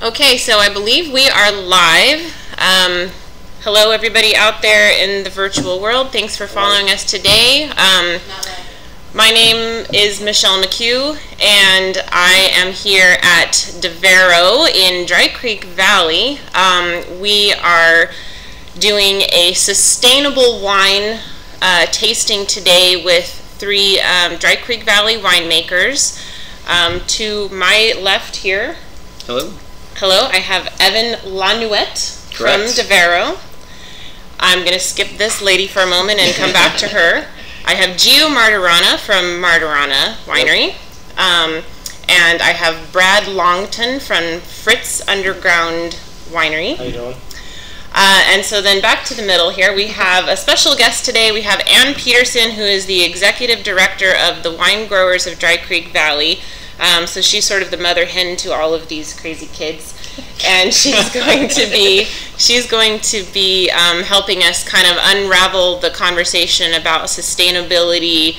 Okay, so I believe we are live. Hello, everybody out there in the virtual world. Thanks for following us today. My name is Michelle McHugh, and I am here at DaVero in Dry Creek Valley. We are doing a sustainable wine tasting today with three Dry Creek Valley winemakers. To my left here. Hello. Hello, I have Evan LaNouette from DaVero. I'm going to skip this lady for a moment and come back to her. I have Gio Martorana from Martorana Winery. And I have Brad Longton from Fritz Underground Winery. How you doing? And so then back to the middle here, we have a special guest today. We have Ann Petersen, who is the executive director of the Winegrowers of Dry Creek Valley. So she's sort of the mother hen to all of these crazy kids, and she's going to be helping us kind of unravel the conversation about sustainability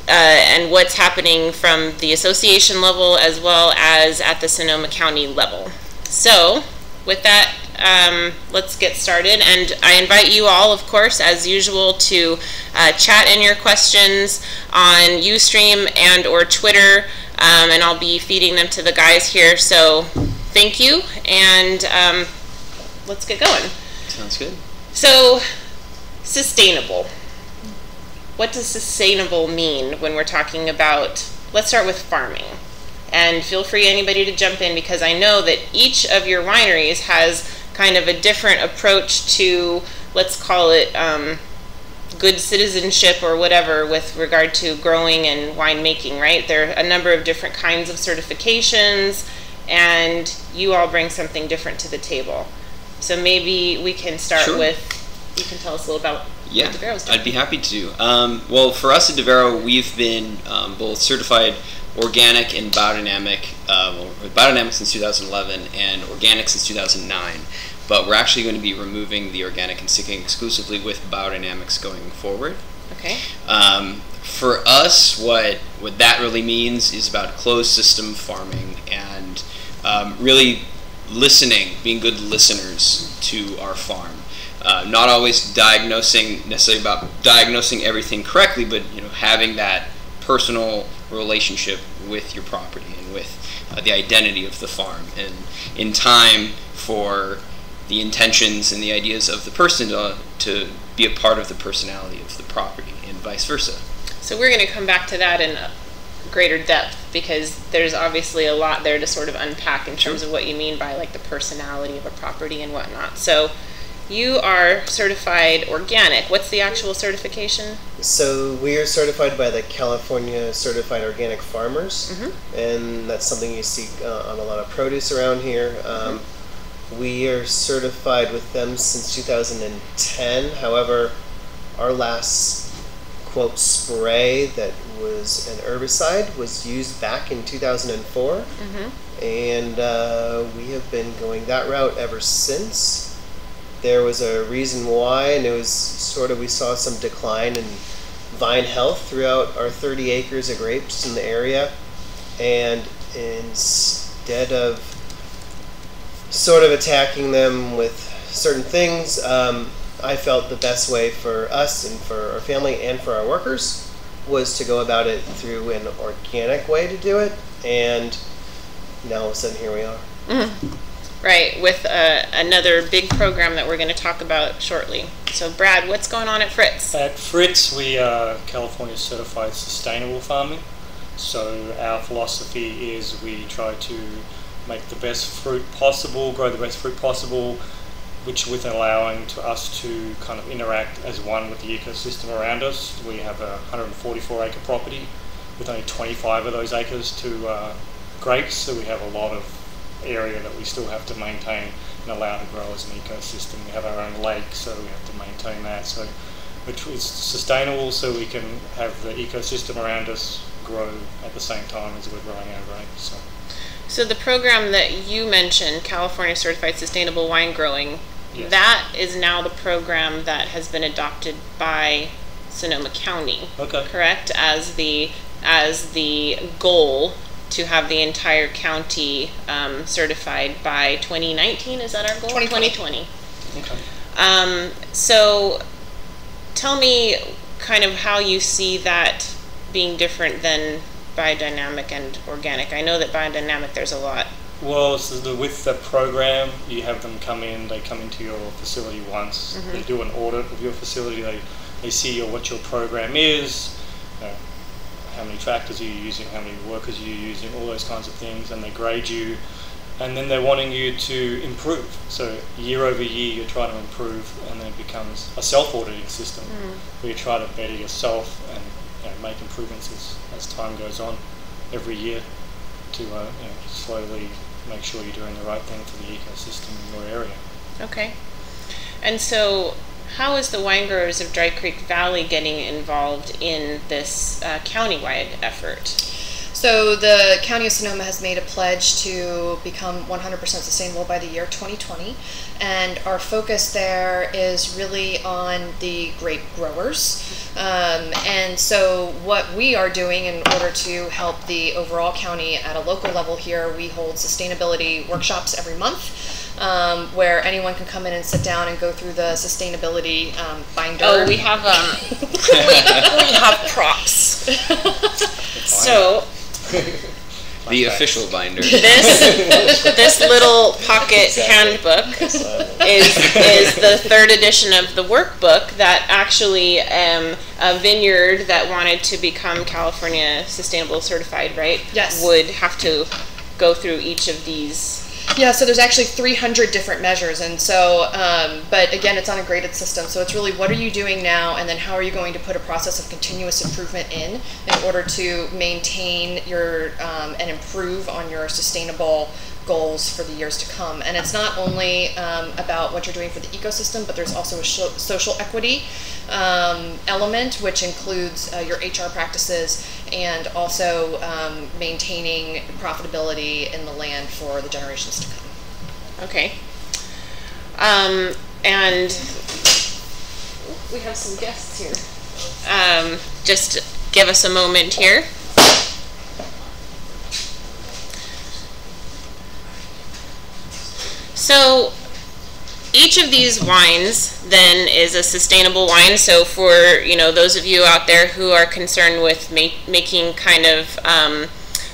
and what's happening from the association level as well as at the Sonoma County level. So with that, let's get started, and I invite you all, of course, as usual, to chat in your questions on UStream and or Twitter, and I'll be feeding them to the guys here. So thank you, and let's get going. Sounds good. So, sustainable. What does sustainable mean when we're talking about, let's start with farming. And feel free, anybody, to jump in, because I know that each of your wineries has kind of a different approach to, let's call it good citizenship or whatever with regard to growing and winemaking, right? There are a number of different kinds of certifications, and you all bring something different to the table. So maybe we can start with, you can tell us a little about what DaVero's doing. I'd be happy to. Well, for us at DaVero, we've been both certified organic and biodynamic, biodynamic since 2011 and organic since 2009. But we're actually going to be removing the organic and sticking exclusively with biodynamics going forward. Okay. For us, what that really means is about closed system farming and really listening, being good listeners to our farm. Not always necessarily about diagnosing everything correctly, but having that personal relationship with your property and with the identity of the farm, and in time for the intentions and the ideas of the person to be a part of the personality of the property, and vice versa. So we're going to come back to that in greater depth, because there's obviously a lot there to sort of unpack in terms of what you mean by like the personality of a property and whatnot. So you are certified organic. What's the actual certification? So we are certified by the California Certified Organic Farmers, and that's something you see on a lot of produce around here. We are certified with them since 2010. However, our last, quote, spray that was an herbicide was used back in 2004, and we have been going that route ever since. There was a reason why, and it was sort of, we saw some decline in vine health throughout our 30 acres of grapes in the area, and instead of sort of attacking them with certain things, I felt the best way for us and for our family and for our workers was to go about it through an organic way to do it, and now all of a sudden here we are. Right, with another big program that we're going to talk about shortly. So Brad, what's going on at Fritz? At Fritz, we are California Certified Sustainable Farming. So our philosophy is we try to make the best fruit possible, grow the best fruit possible, which with allowing to us to kind of interact as one with the ecosystem around us. We have a 144 acre property with only 25 of those acres to grapes, so we have a lot of area that we still have to maintain and allow to grow as an ecosystem. We have our own lake, so we have to maintain that. So which is sustainable, so we can have the ecosystem around us grow at the same time as we're growing our grapes. So the program that you mentioned, California Certified Sustainable Wine Growing, Yes. That is now the program that has been adopted by Sonoma County, Okay. correct? As the goal to have the entire county certified by 2019. Is that our goal? 2020. Okay. So tell me kind of how you see that being different than biodynamic and organic. I know that biodynamic, there's a lot. Well, so with the program, you have them come in. They come into your facility once. Mm-hmm. They do an audit of your facility. They see what your program is, how many tractors are you using, how many workers are you using, all those kinds of things, and they grade you. And then they're wanting you to improve. So year over year, you're trying to improve, and then it becomes a self-auditing system where you try to better yourself and make improvements as time goes on every year to slowly make sure you're doing the right thing for the ecosystem in your area. Okay. And so how is the Winegrowers of Dry Creek Valley getting involved in this county-wide effort? So the County of Sonoma has made a pledge to become 100% sustainable by the year 2020, and our focus there is really on the grape growers. And so what we are doing in order to help the overall county at a local level here, we hold sustainability workshops every month, where anyone can come in and sit down and go through the sustainability binder. Oh, we have we have props. So The official binder. This little pocket handbook is the third edition of the workbook that actually a vineyard that wanted to become California Sustainable Certified, right? Yes. Would have to go through each of these. Yeah, so there's actually 300 different measures, and so, but again, it's on a graded system, so it's really what are you doing now, and then how are you going to put a process of continuous improvement in order to maintain your, and improve on your sustainable goals for the years to come. And it's not only about what you're doing for the ecosystem, but there's also a social equity element, which includes your HR practices and also maintaining profitability in the land for the generations to come. Okay. And we have some guests here. Just give us a moment here. So each of these wines then is a sustainable wine. So for those of you out there who are concerned with making kind of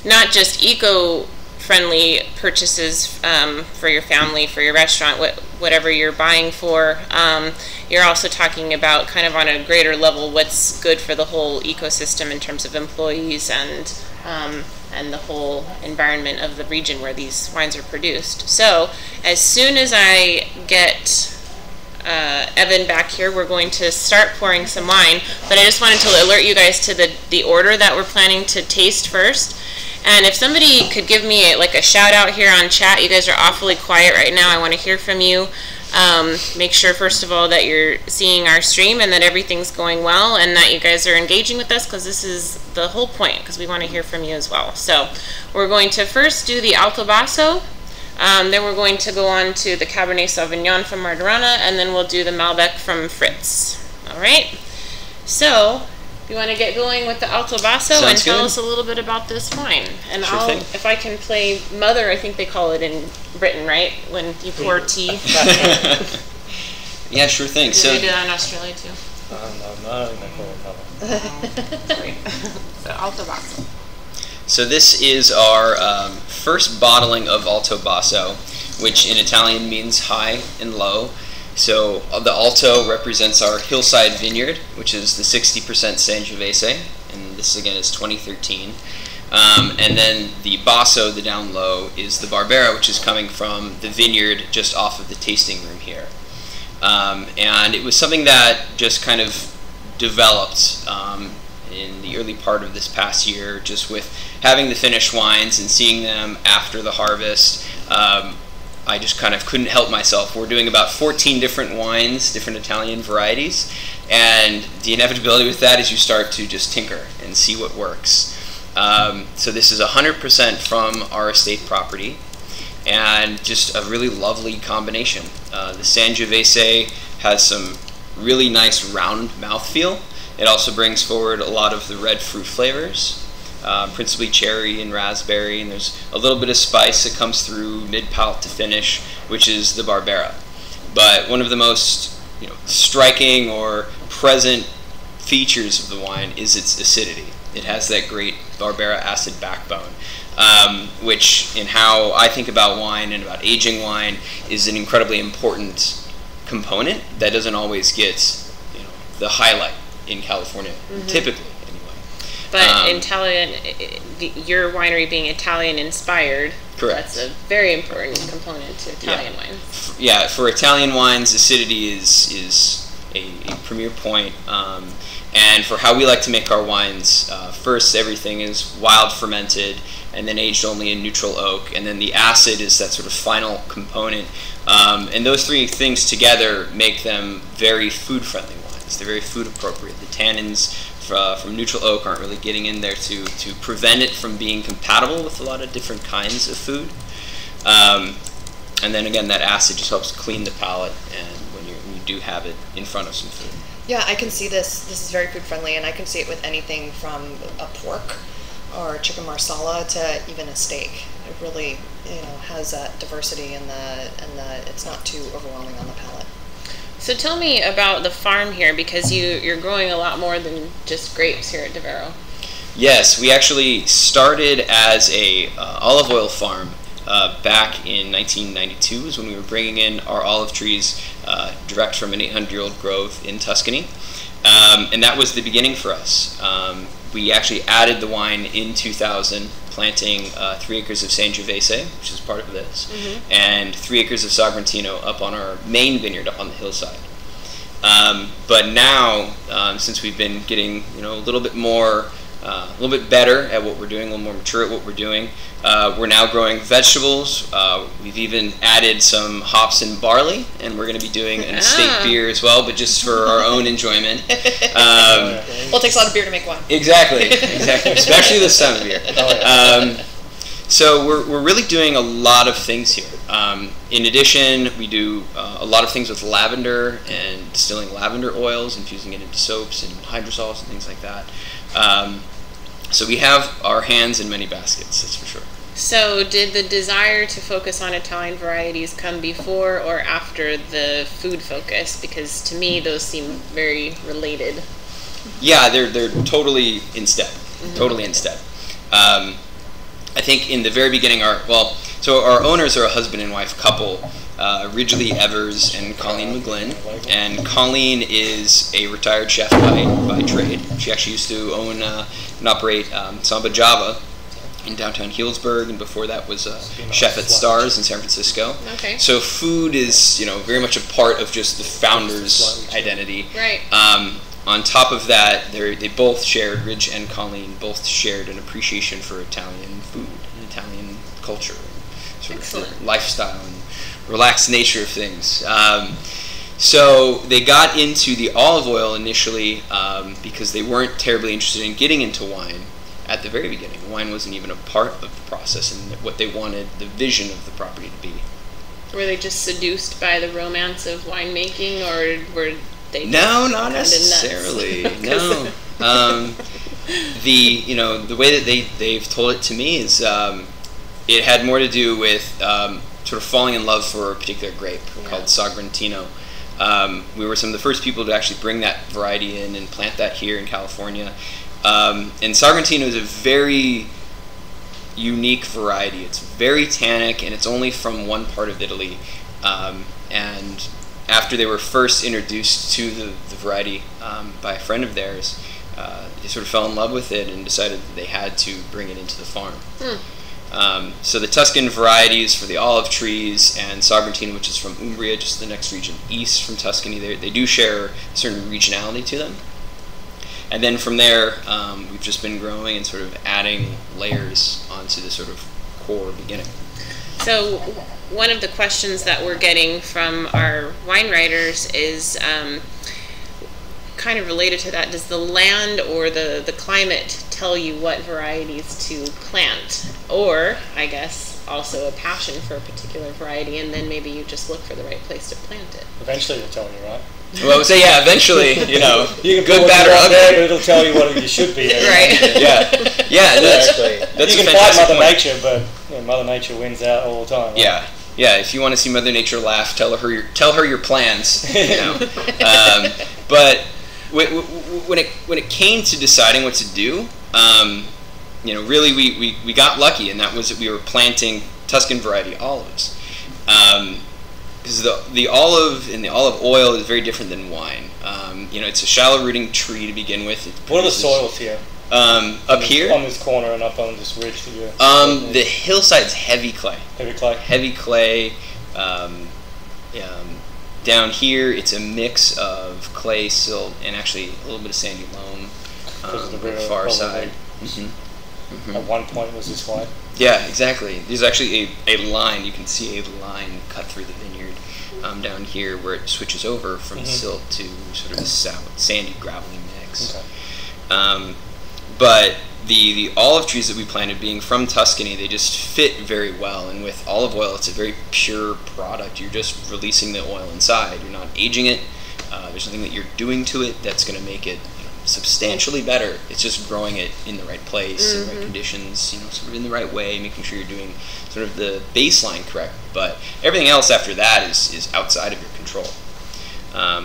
not just eco-friendly purchases for your family, for your restaurant, whatever you're buying for, you're also talking about kind of on a greater level what's good for the whole ecosystem in terms of employees and the whole environment of the region where these wines are produced. So as soon as I get Evan back here, we're going to start pouring some wine, but I just wanted to alert you guys to the order that we're planning to taste first. And if somebody could give me a shout out here on chat, you guys are awfully quiet right now, I want to hear from you. Make sure first of all that you're seeing our stream and that everything's going well and that you guys are engaging with us, because this is the whole point, because we want to hear from you as well. So we're going to first do the Alto Basso, then we're going to go on to the Cabernet Sauvignon from Martorana, and then we'll do the Malbec from Fritz. All right, so you want to get going with the Alto Basso. Sounds and tell good. us a little bit about this wine. And Sure thing. if I can play Mother, I think they call it in Britain, right? When you pour tea. Yeah, sure thing. Do So they do that in Australia too? No, they call it Mother. Sorry. So Alto Basso. So this is our first bottling of Alto Basso, which in Italian means high and low. So the Alto represents our hillside vineyard, which is the 60% Sangiovese, and this again is 2013. And then the Basso, the down low, is the Barbera, which is coming from the vineyard just off of the tasting room here. And it was something that just kind of developed in the early part of this past year, just with having the finished wines and seeing them after the harvest. I just kind of couldn't help myself. We're doing about 14 different wines, different Italian varieties, and the inevitability with that is you start to just tinker and see what works. So this is 100% from our estate property, and just a really lovely combination. The Sangiovese has some really nice round mouthfeel. It also brings forward a lot of the red fruit flavors. principally cherry and raspberry, and there's a little bit of spice that comes through mid-palate to finish, which is the Barbera. But one of the most striking or present features of the wine is its acidity. It has that great Barbera acid backbone, which in how I think about wine and about aging wine is an incredibly important component that doesn't always get the highlight in California, typically anyway. But Italian, your winery being Italian inspired, correct. That's a very important component to Italian wine. Yeah, for Italian wines, acidity is a premier point. And for how we like to make our wines, first everything is wild fermented and then aged only in neutral oak, and then the acid is that sort of final component. And those three things together make them very food-friendly wines. They're very food appropriate. The tannins from neutral oak aren't really getting in there to prevent it from being compatible with a lot of different kinds of food. And then again, that acid just helps clean the palate, and when you do have it in front of some food. Yeah, I can see this. This is very food friendly, and I can see it with anything from a pork or chicken marsala to even a steak. It really, has that diversity and it's not too overwhelming on the palate. So tell me about the farm here, because you're growing a lot more than just grapes here at DaVero. Yes, we actually started as a olive oil farm back in 1992 is when we were bringing in our olive trees direct from an 800-year-old grove in Tuscany. And that was the beginning for us. We actually added the wine in 2000, planting 3 acres of Sangiovese, which is part of this, and 3 acres of Sagrantino up on our main vineyard up on the hillside. But now, since we've been getting a little bit more, a little bit better at what we're doing, a little more mature at what we're doing, we're now growing vegetables. We've even added some hops and barley, and we're going to be doing an estate beer as well, but just for our own enjoyment. Well, it takes a lot of beer to make wine. Exactly, especially this time of year. So we're really doing a lot of things here. In addition, we do a lot of things with lavender and distilling lavender oils, infusing it into soaps and hydrosols and things like that. So we have our hands in many baskets, that's for sure. So did the desire to focus on Italian varieties come before or after the food focus? Because to me, those seem very related. Yeah, they're totally in step. Totally in step. I think in the very beginning, our owners are a husband and wife couple, Ridgely Evers and Colleen McGlynn. And Colleen is a retired chef by trade. She actually used to own and operate Samba Java in downtown Healdsburg, and before that was a chef at Stars in San Francisco. Okay. So food is very much a part of just the founder's identity. Right. On top of that, they both shared, Ridge and Colleen both shared an appreciation for Italian food and Italian culture, sort Excellent. of the lifestyle and relaxed nature of things. So they got into the olive oil initially because they weren't terribly interested in getting into wine at the very beginning. Wine wasn't even a part of the process and what they wanted the vision of the property to be. Were they just seduced by the romance of winemaking, or were they No, not necessarily. No. The way that they've told it to me is it had more to do with sort of falling in love for a particular grape called Sagrantino. We were some of the first people to actually bring that variety in and plant that here in California. And Sagrantino is a very unique variety. It's very tannic, and it's only from one part of Italy. And after they were first introduced to the variety by a friend of theirs, they sort of fell in love with it and decided that they had to bring it into the farm. So the Tuscan varieties for the olive trees and Sagrantino, which is from Umbria, just the next region east from Tuscany, they do share a certain regionality to them. And then from there, we've just been growing and sort of adding layers onto the sort of core beginning. So one of the questions that we're getting from our wine writers is kind of related to that. Does the land or the climate tell you what varieties to plant? Or, I guess, also a passion for a particular variety, and then maybe you just look for the right place to plant it? Eventually it'll tell you, right? Well, I would say, yeah, eventually, you know, You can good, put bad, or it there, but ugly. it'll tell you what you should be. Right. Yeah, Exactly. that's You a can fight fantastic Mother point. Nature, but Mother Nature wins out all the time. Right? Yeah. If you want to see Mother Nature laugh, tell her your plans. You know. But when it came to deciding what to do, you know, really we got lucky, and that was that we were planting Tuscan variety olives. Because the olive and the olive oil is very different than wine. You know, it's a shallow rooting tree to begin with. What are the soils here? Up here? On this corner and up on this ridge that you're... The hillside's heavy clay. Heavy clay? Heavy clay. Down here, it's a mix of clay, silt, and actually a little bit of sandy loam Because of the on the river far probably. side. At one point it was this wide. Yeah, exactly. There's actually a line, you can see a line cut through the vineyard down here where it switches over from silt to sort of a sandy, gravelly mix. Okay. But the olive trees that we planted, being from Tuscany, they just fit very well. And with olive oil, it's a very pure product. You're just releasing the oil inside. You're not aging it. There's nothing that you're doing to it that's going to make it substantially better. It's just growing it in the right place, in the right conditions, you know, sort of in the right way, making sure you're doing sort of the baseline correct. But everything else after that is outside of your control.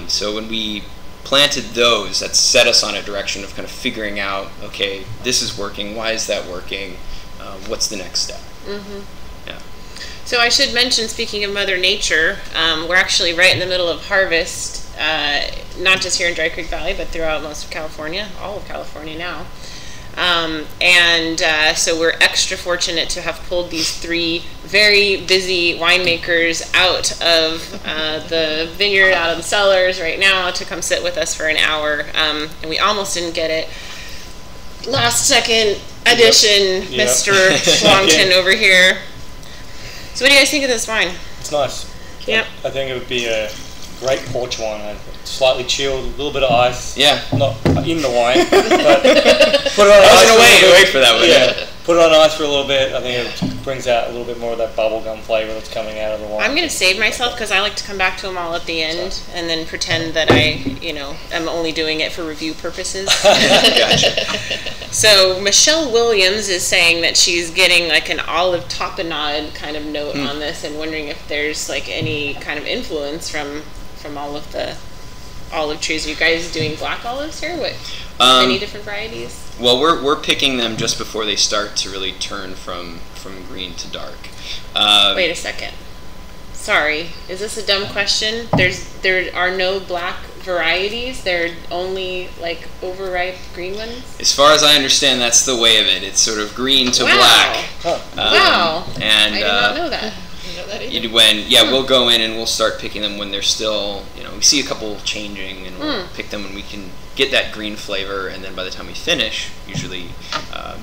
So when we planted those, that set us on a direction of kind of figuring out, okay, this is working, why is that working, what's the next step? Yeah. So I should mention, speaking of Mother Nature, we're actually right in the middle of harvest, not just here in Dry Creek Valley, but throughout most of California, all of California now. So we're extra fortunate to have pulled these 3 very busy winemakers out of the vineyard, out of the cellars right now to come sit with us for an hour. And we almost didn't get it. Last second addition, Mr. Longton over here. So what do you guys think of this wine? It's nice. Yep. I think it would be a great porch wine. Slightly chilled, a little bit of ice. Yeah. Not in the wine, but put it on I was ice. going to wait for that one. Yeah. Put it on ice for a little bit. I think it brings out a little bit more of that bubblegum flavor that's coming out of the wine. I'm going to save myself because I like to come back to them all at the end and then pretend that I, am only doing it for review purposes. Gotcha. So Michelle Williams is saying that she's getting like an olive tapenade kind of note on this and wondering if there's like any kind of influence from all of the olive trees. Are you guys doing black olives here? What? Many different varieties? Well, we're picking them just before they start to really turn from green to dark. Wait a second. Sorry, is this a dumb question? There are no black varieties. There are only like overripe green ones. As far as I understand, that's the way of it. It's sort of green to black. Wow. And I did not know that. We'll go in and we'll start picking them when they're still, we see a couple changing, and we'll pick them when we can get that green flavor, and then by the time we finish, usually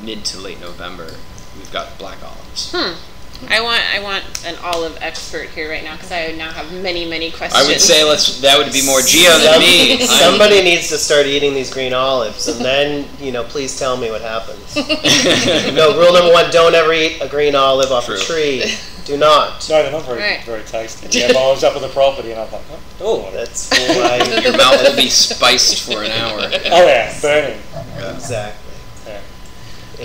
mid to late November, we've got black olives. I want an olive expert here right now because I now have many questions. I would say that would be more Gio than me. Somebody needs to start eating these green olives, and then please tell me what happens. Rule number 1: don't ever eat a green olive off a tree. Do not. No, they're not very tasty. Yeah, I was up at the property and I was like, oh, that's why your mouth will be spiced for an hour. Oh yeah, burning. Yeah. Exactly. Yeah.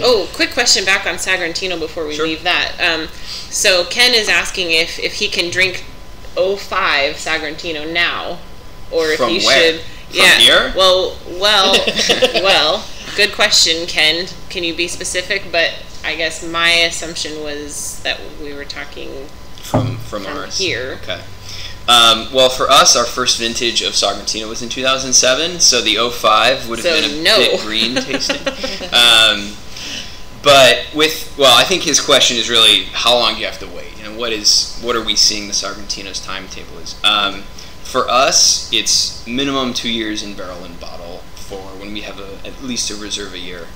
Oh, quick question back on Sagrantino before we leave that. So Ken is asking if he can drink 05 Sagrantino now, or if From he where? should. From here? Well, good question, Ken. Can you be specific? But I guess my assumption was that we were talking from ours here. Okay. Well, for us, our first vintage of Sagrantino was in 2007, so the 05 would have been a bit green tasting. I think his question is really how long do you have to wait? What are we seeing the Sagrantino's timetable is? For us, it's minimum 2 years in barrel and bottle for when we have at least a Reserva year.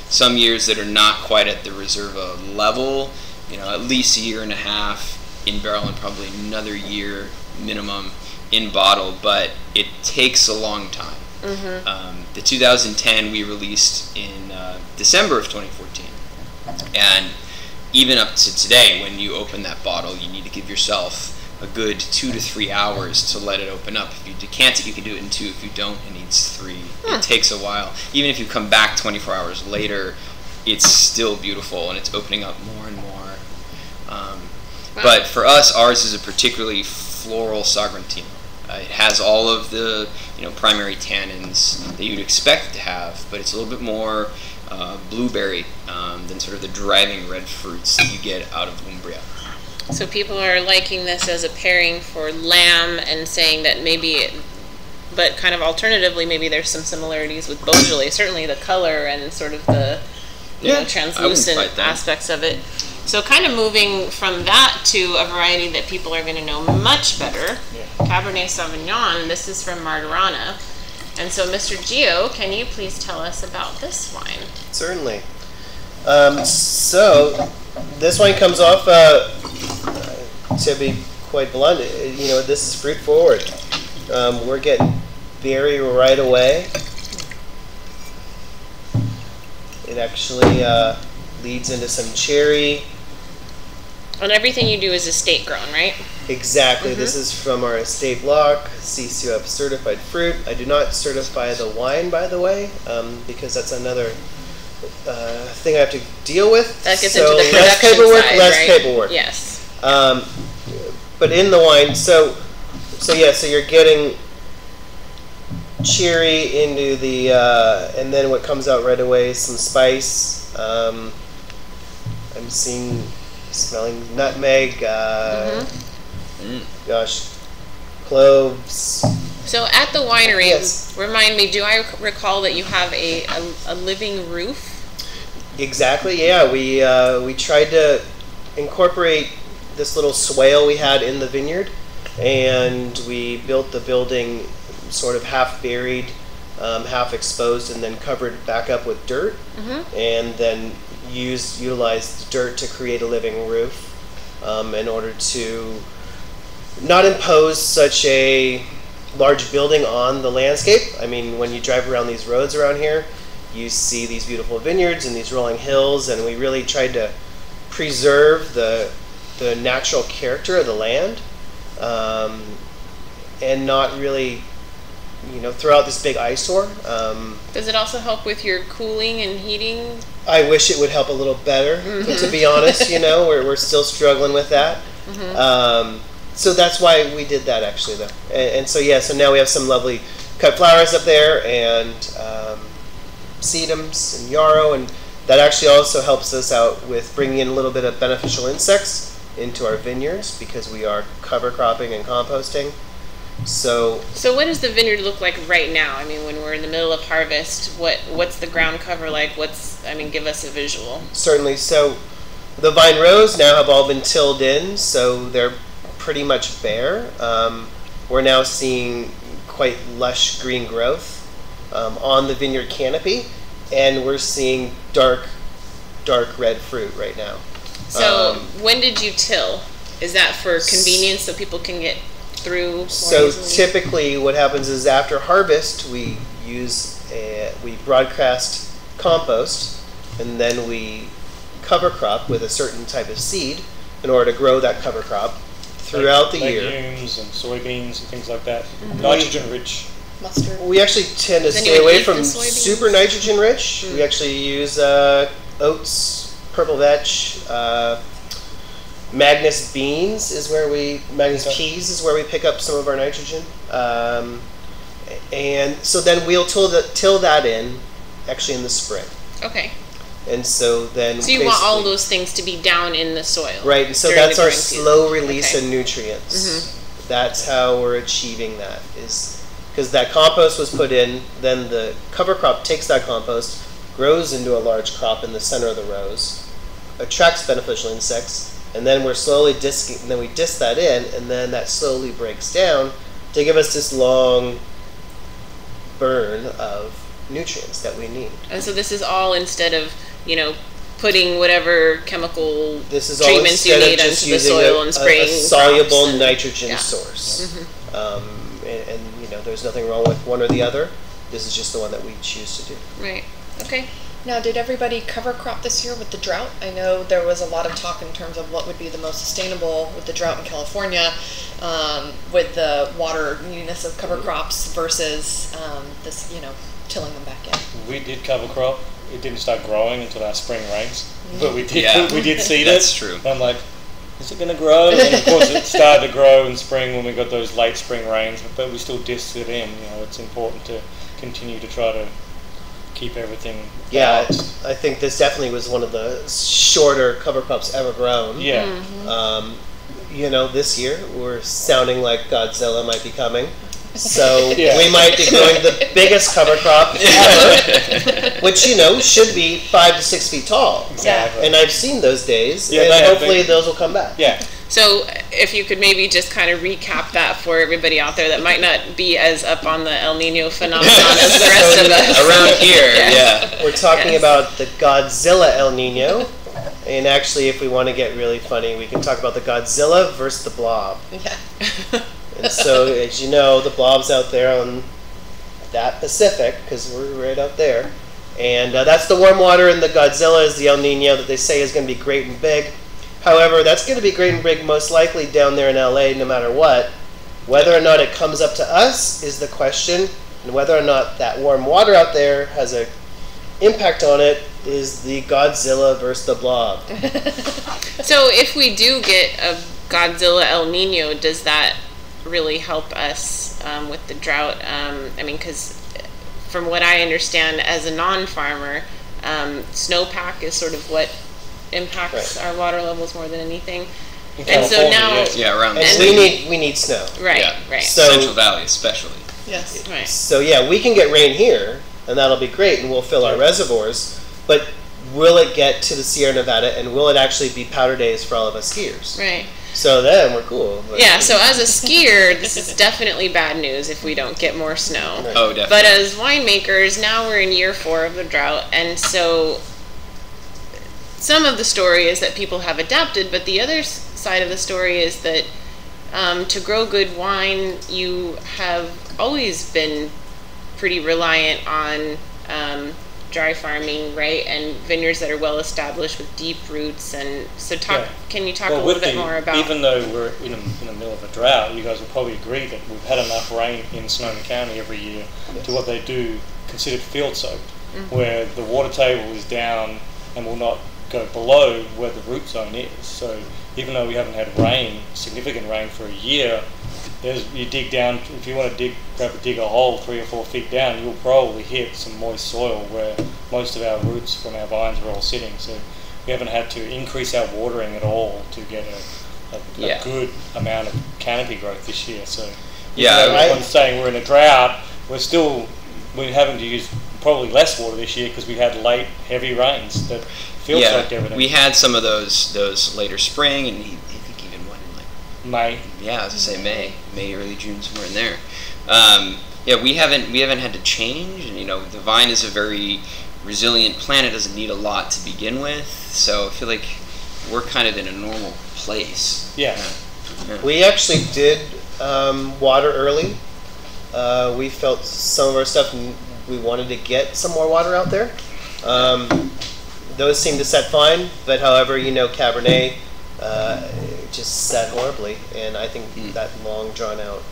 Some years that are not quite at the Reserva level, at least a year and a half in barrel and probably another year minimum in bottle, but it takes a long time. The 2010 we released in December of 2014, and even up to today, when you open that bottle, you need to give yourself a good 2 to 3 hours to let it open up. If you decant it, you can do it in 2. If you don't, it needs 3. It takes a while. Even if you come back 24 hours later, it's still beautiful and it's opening up more and more. But for us, ours is a particularly floral Sagrantino. It has all of the primary tannins that you'd expect it to have, but it's a little bit more blueberry than sort of the driving red fruits that you get out of Umbria. So people are liking this as a pairing for lamb and saying that maybe, but kind of alternatively, maybe there's some similarities with Beaujolais. Certainly the color and sort of the translucent aspects of it. So kind of moving from that to a variety that people are going to know much better, Cabernet Sauvignon. This is from Martorana. And so Mr. Gio, can you please tell us about this wine? Certainly. So this wine comes off, to be quite blunt, this is fruit forward. We're getting berry right away. It actually leads into some cherry. And everything you do is estate grown, right? Exactly. This is from our estate block, CCUF certified fruit. I do not certify the wine, by the way, because that's another thing I have to deal with. That gets into the production side, less right? paperwork. Yes. But in the wine, so you're getting cherry into the, and then what comes out right away is some spice. I'm smelling nutmeg, cloves. So at the winery, Yes. remind me, do I recall that you have a living roof? Exactly, yeah. We tried to incorporate this little swale we had in the vineyard, and we built the building sort of half buried, half exposed, and then covered back up with dirt, and then utilized dirt to create a living roof in order to not impose such a large building on the landscape. I mean, when you drive around these roads around here, you see these beautiful vineyards and these rolling hills, and we really tried to preserve the natural character of the land, and not really throw out this big eyesore. Does it also help with your cooling and heating? I wish it would help a little better, to be honest. We're still struggling with that. So that's why we did that, actually, though. And so now we have some lovely cut flowers up there, and sedums and yarrow, and that actually also helps us out with bringing in a little bit of beneficial insects into our vineyards, because we are cover cropping and composting. So what does the vineyard look like right now? I mean, when we're in the middle of harvest, what's the ground cover like? Give us a visual. Certainly. So the vine rows now have all been tilled in, so they're pretty much bare. We're now seeing quite lush green growth on the vineyard canopy, and we're seeing dark red fruit right now. So when did you till? Is that for convenience so people can get through more So easily? typically what happens is after harvest we broadcast compost, and then we cover crop with a certain type of seed in order to grow that cover crop throughout the year. Legumes and soybeans and things like that. Nitrogen rich. Mustard. We actually tend to Does stay anyone away eat from the soybeans? super nitrogen rich. We actually use oats, purple vetch, Magnus peas is where we pick up some of our nitrogen, and so then we'll till that in, actually in the spring. Okay. And so then So you want all those things to be down in the soil. right, and so during that's the our growing season. slow release Okay. of nutrients. That's how we're achieving that, is because that compost was put in, then the cover crop takes that compost, grows into a large crop in the center of the rows, attracts beneficial insects, and then we're slowly disking, and then we disc that in, and then that slowly breaks down to give us this long burn of nutrients that we need. And so this is all instead of, putting whatever chemical This is all treatments you instead of need just into the using soil and spraying a soluble crops and- nitrogen yeah. source. And there's nothing wrong with one or the other. This is just the one that we choose to do. Right. Okay. Now, did everybody cover crop this year with the drought? I know there was a lot of talk in terms of what would be the most sustainable with the drought in California, with the water neediness of cover crops versus this, tilling them back in. We did cover crop. It didn't start growing until our spring rains, but we did seed it. That's true. I'm like, is it going to grow? And of course, it started to grow in spring when we got those late spring rains, but we still disked it in. It's important to continue to try to keep everything balanced. I think this definitely was one of the shorter cover crops ever grown. Yeah. This year we're sounding like Godzilla might be coming. So Yeah. we might be growing the biggest cover crop ever, which should be 5 to 6 feet tall. Exactly. And I've seen those days, Yeah, and they have hopefully been. those will come back. Yeah. So if you could maybe just kind of recap that for everybody out there that might not be as up on the El Nino phenomenon as the rest of us. Around here, Yes. yeah. We're talking Yes. about the Godzilla El Nino, and actually, if we want to get really funny, we can talk about the Godzilla versus the blob. Yeah. And so, as you know, the blob's out there on that Pacific, because we're right out there. And that's the warm water, and the Godzilla is the El Nino that they say is going to be great and big. However, that's going to be great and big most likely down there in LA no matter what. Whether or not it comes up to us is the question, and whether or not that warm water out there has an impact on it is the Godzilla versus the blob. So if we do get a Godzilla El Nino, does that really help us with the drought? Because from what I understand as a non-farmer, snowpack is sort of what impacts our water levels more than anything. In And so California, now, yes. Yeah, around And the we need snow. right, Yeah. right, So- Central Valley especially. Yes. right. So yeah, we can get rain here, and that'll be great, and we'll fill our reservoirs. But will it get to the Sierra Nevada, and will it actually be powder days for all of us skiers? Right. So then we're cool. But Yeah, so as a skier, this is definitely bad news if we don't get more snow. Right. Oh, definitely. But as winemakers, now we're in year 4 of the drought, and so some of the story is that people have adapted, but the other side of the story is that to grow good wine, you have always been pretty reliant on dry farming, right? And vineyards that are well established with deep roots. And so, can you talk a little bit more about? Even though we're in the middle of a drought, you guys will probably agree that we've had enough rain in Sonoma County every year to what they do considered field soaked, where the water table is down and will not go below where the root zone is. So even though we haven't had rain, significant rain for a year, you dig down. If you want to dig a hole 3 or 4 feet down, you'll probably hit some moist soil where most of our roots from our vines are all sitting. So we haven't had to increase our watering at all to get a good amount of canopy growth this year. So everyone's saying we're in a drought, we're having to use probably less water this year because we had late heavy rains that field soaked everything. We had some of those later spring, and I think even one in like May. Yeah, I was gonna say May, early June, somewhere in there. We haven't had to change, and the vine is a very resilient plant. It doesn't need a lot to begin with, so I feel like we're kind of in a normal place. Yeah. We actually did water early. We felt some of our stuff, we wanted to get some more water out there. Those seem to set fine, but however, Cabernet just set horribly, and I think that long drawn out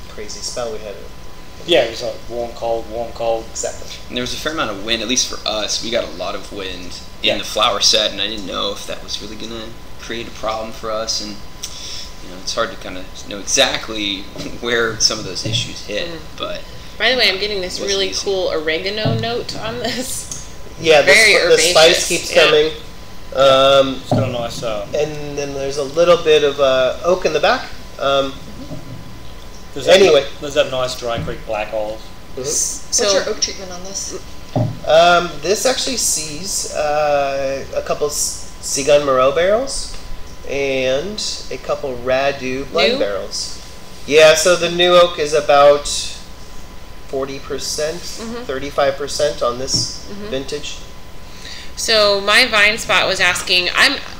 crazy spell we had. Yeah, it was like warm, cold. Exactly. And there was a fair amount of wind, at least for us. We got a lot of wind in the flower set, and I didn't know if that was really going to create a problem for us. And it's hard to kind of know exactly where some of those issues hit. But by the way, I'm getting this really cool oregano note on this. Yeah, Very the herbaceous. spice keeps coming. It's got a nice. And then there's a little bit of oak in the back. There's that nice Dry Creek black olive. What's your oak treatment on this? This actually sees a couple Seagun Moreau barrels and a couple Radu blend barrels. Yeah, so the new oak is about 40%, 35% on this vintage. So my vine spot was asking,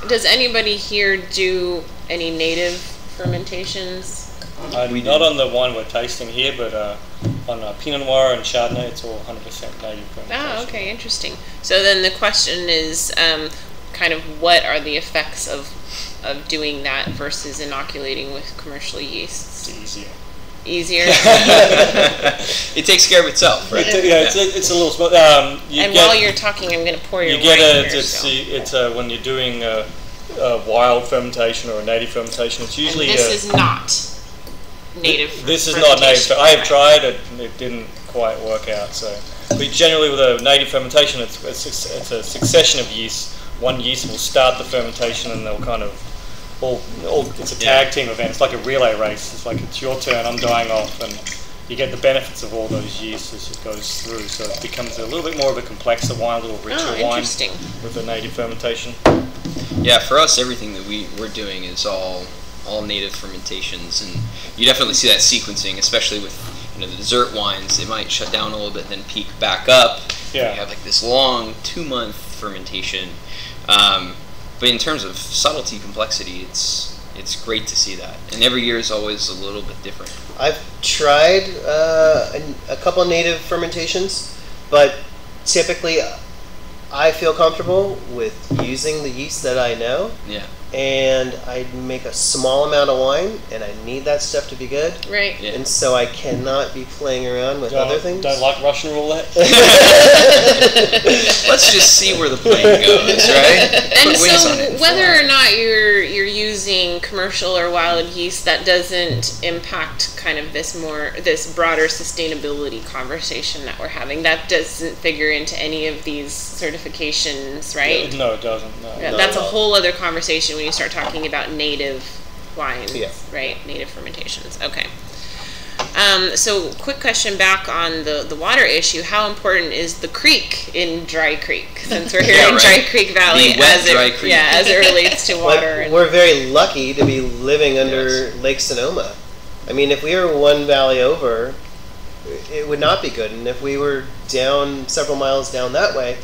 does anybody here do any native fermentations? Not on the one we're tasting here, but on Pinot Noir and Chardonnay, it's all 100% native fermentation. Oh, okay, interesting. So then the question is, kind of what are the effects of doing that versus inoculating with commercial yeasts? It's easier. Easier? It takes care of itself, right? It's a little small. While you're talking, I'm going to pour your wine here. When you're doing a wild fermentation or a native fermentation, it's usually... And this is not native. This is not native. I have tried it, and it didn't quite work out. So, but generally with a native fermentation, it's a succession of yeasts. One yeast will start the fermentation, and they'll kind of it's a tag team event. It's like a relay race. It's like it's your turn, I'm dying off, and you get the benefits of all those yeasts as it goes through. So it becomes a little bit more of a complexer wine, a little richer wine with the native fermentation. Yeah, for us, everything that we're doing is all native fermentations, and you definitely see that sequencing, especially with the dessert wines. It might shut down a little bit, then peak back up. Yeah. You have like this long 2-month fermentation. But in terms of subtlety, complexity, it's great to see that, and every year is always a little bit different. I've tried a couple of native fermentations, but typically I feel comfortable with using the yeast that I know. Yeah. And I make a small amount of wine, and I need that stuff to be good. Right. Yeah. And so I cannot be playing around with other things. Don't like Russian roulette? Let's just see where the plane goes, right? And so whether or not you're using commercial or wild yeast, that doesn't impact kind of this broader sustainability conversation that we're having. That doesn't figure into any of these certifications, right? No, it doesn't. No. Yeah, that's a whole other conversation when you start talking about native wines, right? Native fermentations. Okay. So quick question back on the water issue. How important is the creek in Dry Creek, since we're here in Dry Creek Valley, as it relates to water? We're very lucky to be living under Lake Sonoma. I mean, if we were one valley over, it would not be good. And if we were down several miles down that way,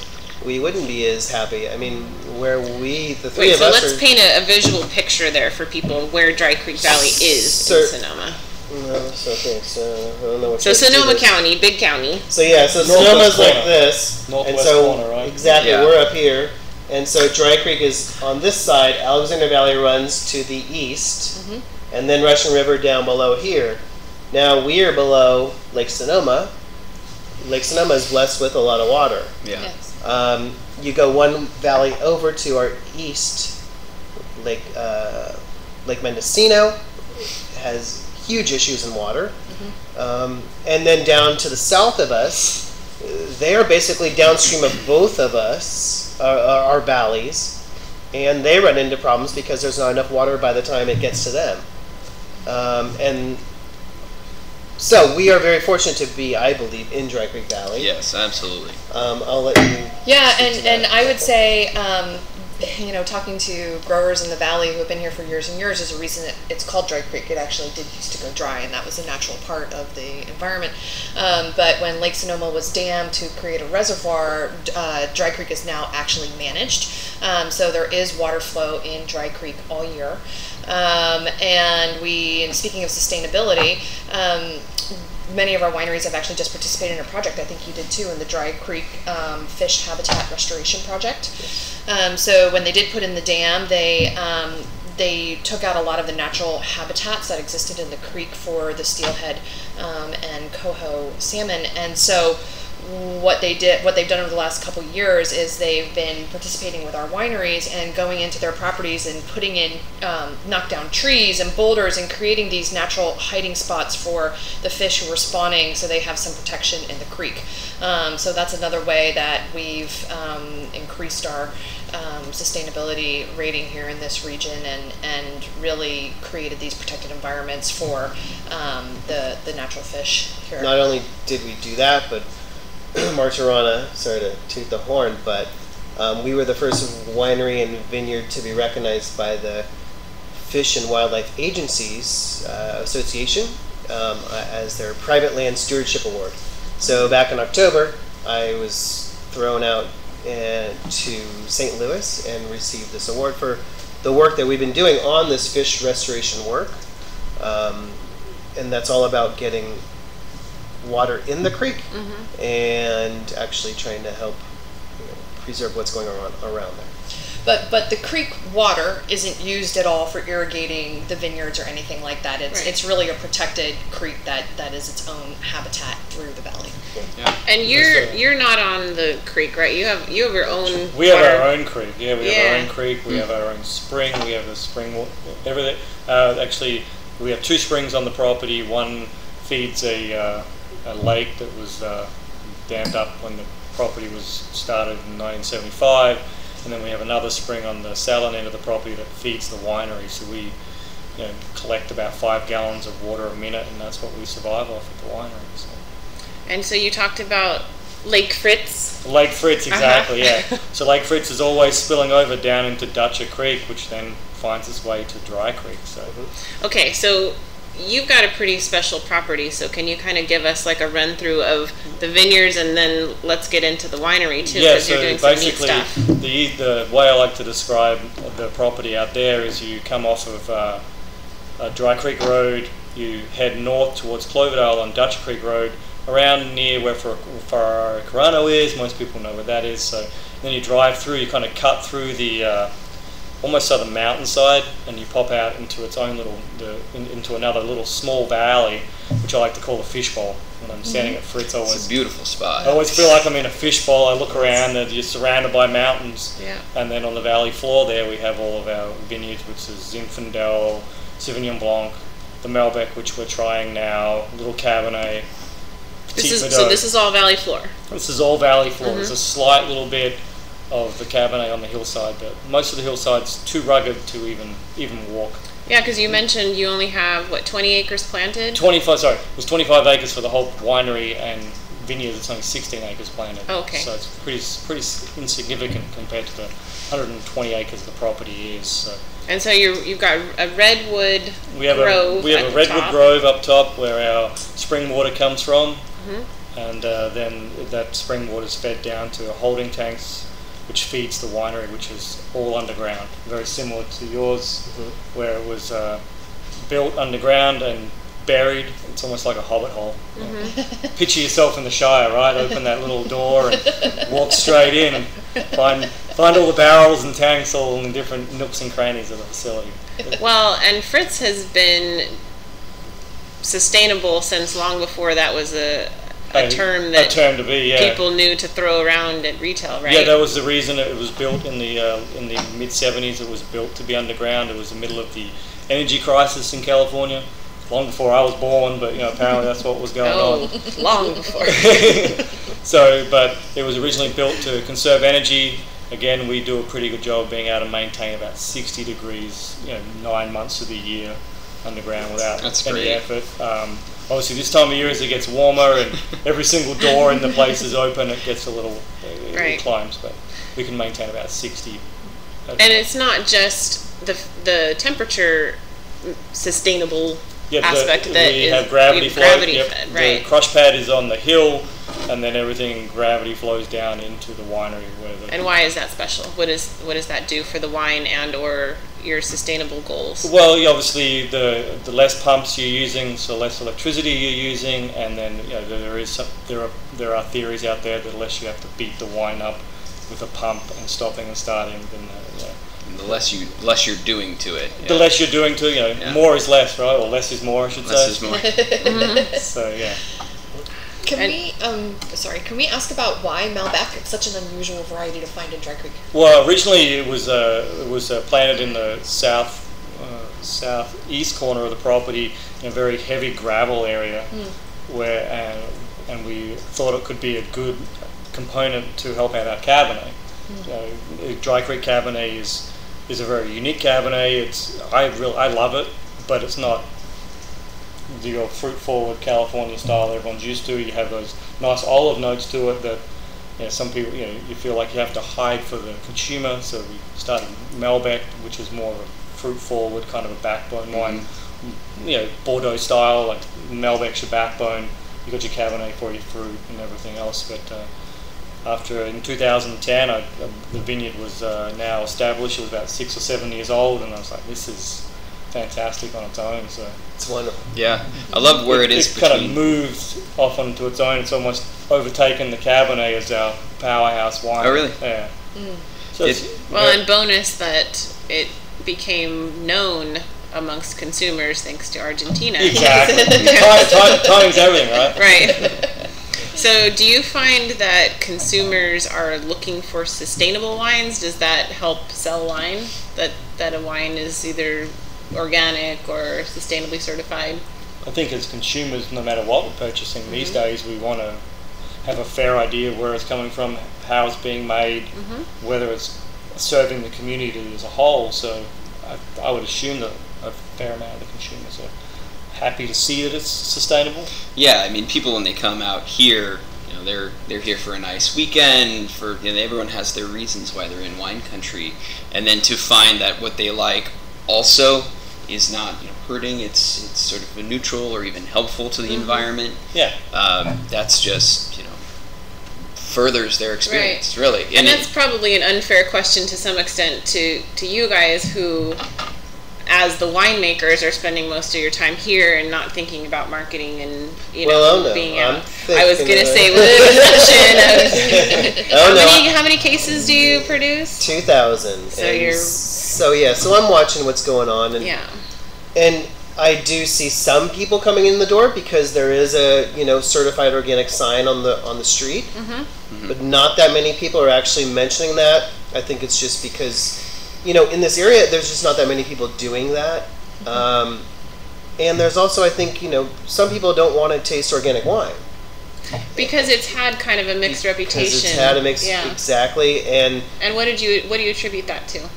we wouldn't be as happy. I mean, where the three of us let's paint a visual picture there for people where Dry Creek Valley is in Sonoma. No, it's okay. So I don't know what. So Sonoma County, big county. So Sonoma's like this, northwest and so corner, right? Exactly, we're up here, and so Dry Creek is on this side. Alexander Valley runs to the east, and then Russian River down below here. Now we are below Lake Sonoma. Lake Sonoma is blessed with a lot of water. Yeah. Yes. You go one valley over to our east, Lake Mendocino has huge issues in water. And then down to the south of us, they are basically downstream of both of us, our valleys, and they run into problems because there's not enough water by the time it gets to them. And so we are very fortunate to be, I believe, in Dry Creek Valley. Yes, absolutely. I'll let you. Yeah, and I would say, talking to growers in the valley who have been here for years and years, is a reason it's called Dry Creek. It actually did used to go dry, and that was a natural part of the environment. But when Lake Sonoma was dammed to create a reservoir, Dry Creek is now actually managed. So there is water flow in Dry Creek all year. And speaking of sustainability, many of our wineries have actually just participated in a project, I think you did too, in the Dry Creek Fish Habitat Restoration Project. So when they did put in the dam, they took out a lot of the natural habitats that existed in the creek for the steelhead and coho salmon. And so what they've done over the last couple years is they've been participating with our wineries and going into their properties and putting in knock down trees and boulders and creating these natural hiding spots for the fish who are spawning, so they have some protection in the creek. So that's another way that we've increased our sustainability rating here in this region and really created these protected environments for the natural fish here. Not only did we do that, but Martorana, sorry to toot the horn, but we were the first winery and vineyard to be recognized by the Fish and Wildlife Agencies Association as their Private Land Stewardship Award. So back in October, I was thrown out to St. Louis and received this award for the work that we've been doing on this fish restoration work. And that's all about getting water in the creek, and actually trying to help preserve what's going on around there. But the creek water isn't used at all for irrigating the vineyards or anything like that. It's really a protected creek that is its own habitat through the valley. Yeah. And you're not on the creek, right? You have your own. We have our own creek. Yeah, we have our own creek. We have our own spring. We have a spring. Everything. Actually, we have 2 springs on the property. One feeds a lake that was dammed up when the property was started in 1975. And then we have another spring on the southern end of the property that feeds the winery. So we collect about 5 gallons of water a minute, and that's what we survive off at the winery. So. And so you talked about Lake Fritz. Lake Fritz, exactly, yeah. So Lake Fritz is always spilling over down into Dutcher Creek, which then finds its way to Dry Creek. So. Okay, so you've got a pretty special property, so can you kind of give us like a run through of the vineyards, and then let's get into the winery too, because you're doing some neat stuff. The way I like to describe the property out there is you come off of a Dry Creek Road, you head north towards Cloverdale on Dutch Creek Road, around near where Farcarano is. Most people know where that is. So then you drive through, you kind of cut through the almost on the mountainside, and you pop out into its own little, into another little small valley, which I like to call a fishbowl. When I'm standing at Fritz, It's a beautiful spot. I always feel like I'm in a fishbowl. I look around, and you're surrounded by mountains, and then on the valley floor there we have all of our vineyards, which is Zinfandel, Sauvignon Blanc, the Malbec, which we're trying now, little Cabernet. So this is all valley floor. This is all valley floor. There's a slight little bit of the Cabernet on the hillside, but most of the hillside's too rugged to even walk. Yeah, because you mentioned you only have, 20 acres planted? 25, sorry. It was 25 acres for the whole winery, and vineyards, it's only 16 acres planted. Oh, okay. So it's pretty insignificant compared to the 120 acres the property is. So. And so you've got a redwood grove. We have a redwood grove up top where our spring water comes from, and then that spring water is fed down to holding tanks, which feeds the winery, which is all underground, very similar to yours, where it was built underground and buried. It's almost like a hobbit hole. Picture yourself in the Shire, right? Open that little door and walk straight in and find all the barrels and tanks all in different nooks and crannies of the facility. Well, and Fritz has been sustainable since long before that was a term that people knew to throw around at retail, right? Yeah, that was the reason it was built in the mid-70s. It was built to be underground. It was the middle of the energy crisis in California, long before I was born, but apparently that's what was going on. Long before. But it was originally built to conserve energy. Again, we do a pretty good job of being able to maintain about 60 degrees, 9 months of the year underground without any effort. Obviously, this time of year as it gets warmer and every single door in the place is open, it gets a little it climbs, but we can maintain about 60. And it's not just the temperature sustainable aspect we have gravity flow. Fed, right? The crush pad is on the hill, and then everything in gravity flows down into the winery. And why is that special? What does that do for the wine and or your sustainable goals? Well, obviously the less pumps you're using, so less electricity you're using, and then there are theories out there that the less you have to beat the wine up with a pump and stopping and starting, then the less you're doing to it. The less you're doing to it, more is less, right? Or less is more, I should say. Less is more. So yeah. Can we ask about why Malbec? It's such an unusual variety to find in Dry Creek. Well, originally it was planted in the southeast corner of the property in a very heavy gravel area, where and we thought it could be a good component to help out our Cabernet. Dry Creek Cabernet is a very unique Cabernet. I love it, but it's not your fruit-forward California style that everyone's used to. You have those nice olive notes to it that some people, you feel like you have to hide for the consumer. So we started Malbec, which is more of a fruit-forward kind of a backbone wine, Bordeaux style, like Malbec's your backbone. You got your Cabernet for your fruit and everything else. But in 2010, the vineyard was now established. It was about 6 or 7 years old, and I was like, this is fantastic on its own. So It's wonderful. Yeah, I love where it is kind of between. moved off onto its own. It's almost overtaken the Cabernet as our powerhouse wine. Oh, really? Yeah. So And bonus that it became known amongst consumers thanks to Argentina. exactly. Timing's everything, right? Right. So do you find that consumers are looking for sustainable wines? Does that help sell wine? That a wine is either organic or sustainably certified? I think as consumers, no matter what we're purchasing these days, we want to have a fair idea of where it's coming from, how it's being made, whether it's serving the community as a whole. So I would assume that a fair amount of the consumers are happy to see that it's sustainable. Yeah, I mean, people when they come out here, they're here for a nice weekend. Everyone has their reasons why they're in wine country, and then to find that what they like also is not hurting. It's sort of a neutral or even helpful to the environment. Yeah. That's just furders their experience, really. And that's probably an unfair question to some extent to you guys who, as the winemakers, are spending most of your time here and not thinking about marketing and being out. I was going to say with the exception of how many cases do you produce? 2,000. So I'm watching what's going on, and I do see some people coming in the door because there is a certified organic sign on the street, but not that many people are actually mentioning that. I think it's just because in this area, there's just not that many people doing that. And there's also, I think, some people don't want to taste organic wine. Because it's had kind of a mixed reputation. Because it's had a mixed, exactly. And what do you attribute that to?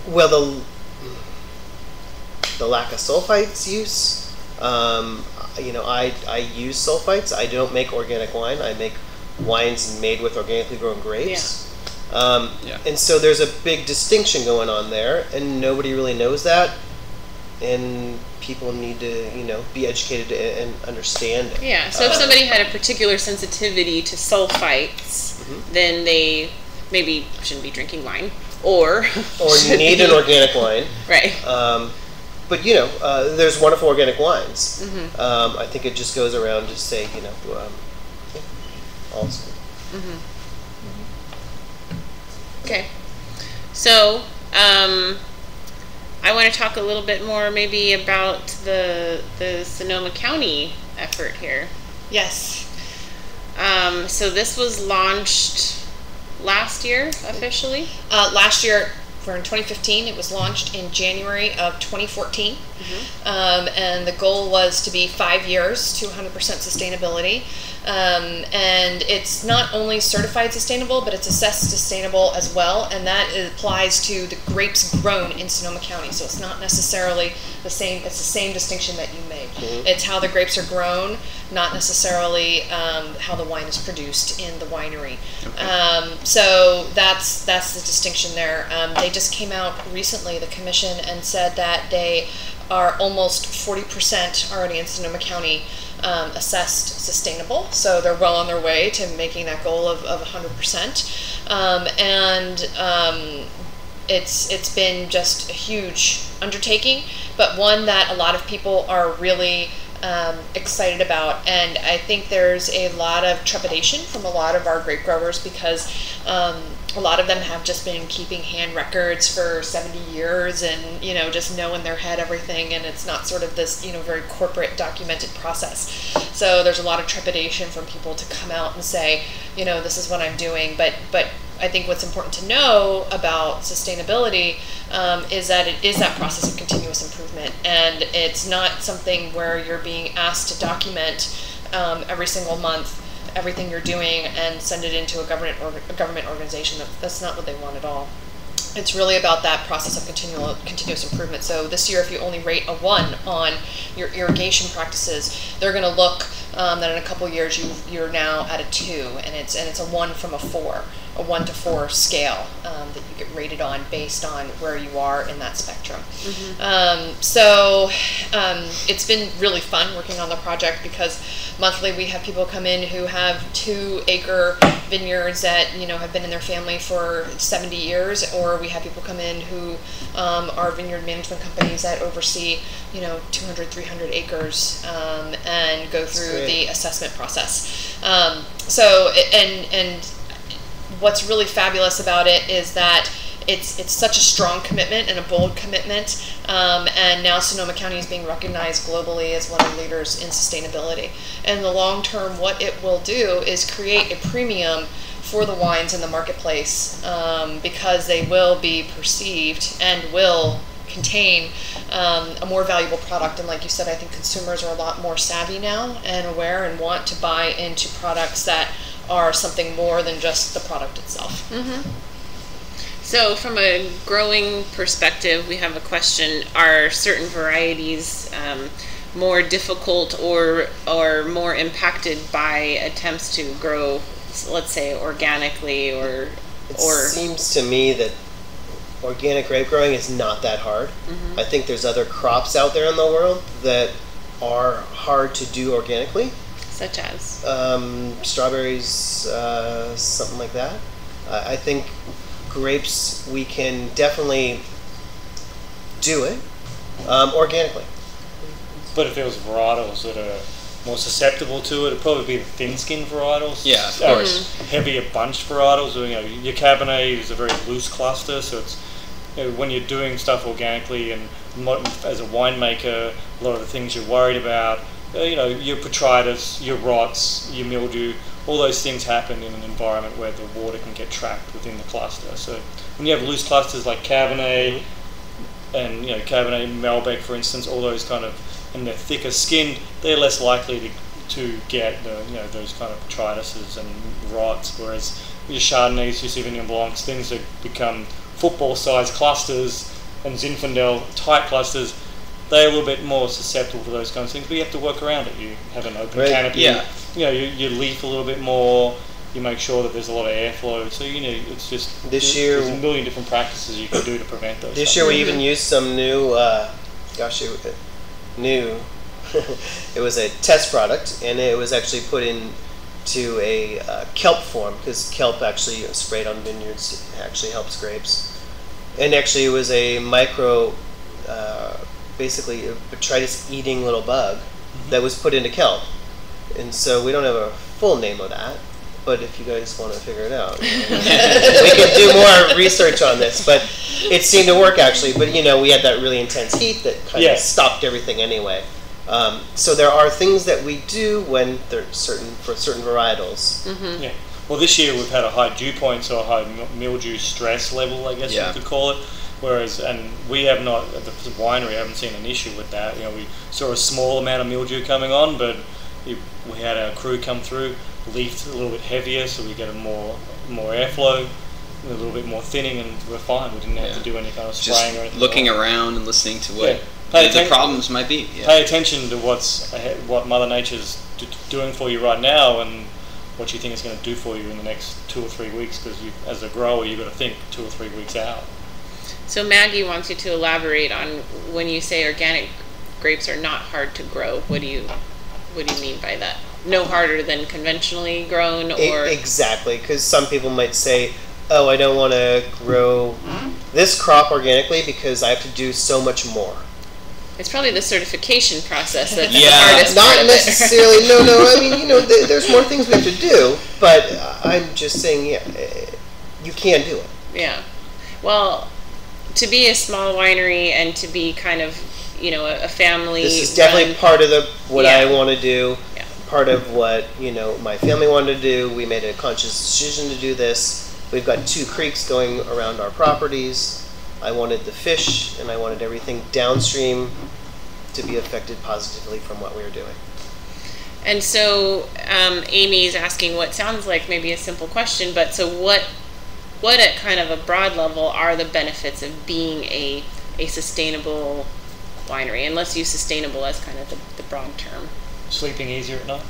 Well, the lack of sulfites use. I use sulfites. I don't make organic wine. I make wines made with organically grown grapes. And so there's a big distinction going on there, and nobody really knows that, and people need to be educated and understand it. Yeah, so if somebody had a particular sensitivity to sulfites, then they maybe shouldn't be drinking wine, or need an organic wine. Right. But there's wonderful organic wines. I think it just goes around to say all's good. Okay, so I want to talk a little bit more maybe about the Sonoma County effort here. Yes. So this was launched last year officially? Last year, we're in 2015. It was launched in January of 2014. And the goal was to be 5 years to 100% sustainability. And it's not only certified sustainable, but it's assessed sustainable as well, and that applies to the grapes grown in Sonoma County. So it's not necessarily the same, it's the same distinction that you made. It's how the grapes are grown, not necessarily how the wine is produced in the winery. So that's the distinction there. They just came out recently, the commission, and said that they are almost 40% already in Sonoma County assessed sustainable, so they're well on their way to making that goal of 100%. It's been just a huge undertaking, but one that a lot of people are really excited about, and I think there's a lot of trepidation from a lot of our grape growers because a lot of them have just been keeping hand records for 70 years and just know in their head everything, and it's not sort of this very corporate documented process. So there's a lot of trepidation from people to come out and say, this is what I'm doing, but I think what's important to know about sustainability is that it is that process of continuous improvement, and it's not something where you're being asked to document every single month everything you're doing and send it into a government organization. That's not what they want at all. It's really about that process of continuous improvement. So this year, if you only rate a 1 on your irrigation practices, they're going to look then in a couple years you're now at a 2, and it's a 1 from a 4, a 1 to 4 scale that you get rated on based on where you are in that spectrum. So it's been really fun working on the project, because monthly we have people come in who have 2-acre vineyards that have been in their family for 70 years, or we have people come in who are vineyard management companies that oversee 200, 300 acres and go through the assessment process. And what's really fabulous about it is that it's such a strong commitment and a bold commitment, and now Sonoma County is being recognized globally as one of the leaders in sustainability. And in the long term, what it will do is create a premium for the wines in the marketplace, because they will be perceived and will contain a more valuable product. And like you said, I think consumers are a lot more savvy now and aware and want to buy into products that are something more than just the product itself. So from a growing perspective, we have a question: are certain varieties more difficult or more impacted by attempts to grow, let's say, organically, or It seems to me that organic grape growing is not that hard. I think there's other crops out there in the world that are hard to do organically, such as strawberries, something like that. I think grapes, we can definitely do it organically. But if there was varietals that are more susceptible to it, it'd probably be the thin-skinned varietals. Yeah, of course. Heavier bunched varietals. Your Cabernet is a very loose cluster, so it's when you're doing stuff organically, and as a winemaker, a lot of the things you're worried about, your botrytis, your rots, your mildew, all those things happen in an environment where the water can get trapped within the cluster. So when you have loose clusters like Cabernet and Cabernet Malbec, for instance, all those kind of, and they're thicker skinned, they're less likely to get those kind of botrytises and rots. Whereas your Chardonnays, your Sauvignon Blancs, things that become football-sized clusters and Zinfandel tight clusters, they're a little bit more susceptible to those kinds of things, but you have to work around it. You have an open canopy, you leaf a little bit more, you make sure that there's a lot of airflow, so it's just this year there's a million different practices you can do to prevent those. This year we even used some new, it was a test product, and it was actually put into a kelp form, because kelp actually sprayed on vineyards actually helps grapes. And actually it was a micro, basically a botrytis eating little bug that was put into kelp. And so we don't have a full name of that, but if you guys want to figure it out, we can do more research on this. But it seemed to work actually, but we had that really intense heat that kind of stopped everything anyway. So there are things that we do when they're for certain varietals. Yeah. Well, this year we've had a high dew point, so a high mildew stress level, I guess you could call it. Whereas, and we have not, at the winery, haven't seen an issue with that. We saw a small amount of mildew coming on, but we had our crew come through, leafed a little bit heavier, so we get a more airflow, a little bit more thinning, and we're fine. We didn't have to do any kind of spraying or anything. Looking around and listening to what the problems might be. Pay attention to what Mother Nature's doing for you right now, and what you think it's going to do for you in the next 2 or 3 weeks, because as a grower you've got to think 2 or 3 weeks out. So Maggie wants you to elaborate on when you say organic grapes are not hard to grow. What do you mean by that? No harder than conventionally grown, or exactly, because some people might say, oh, I don't want to grow this crop organically because I have to do so much more. It's probably the certification process that's the hardest part not necessarily. No. I mean, there's more things we have to do, but I'm just saying, you can do it. Yeah. Well, to be a small winery and to be kind of, a family. This is definitely part of what I want to do. Yeah. Part of what my family wanted to do. We made a conscious decision to do this. We've got 2 creeks going around our properties. I wanted the fish, and I wanted everything downstream to be affected positively from what we were doing. And so Amy is asking what sounds like maybe a simple question, but so what at kind of a broad level are the benefits of being a sustainable winery? And let's use sustainable as kind of the broad term. Sleeping easier at night.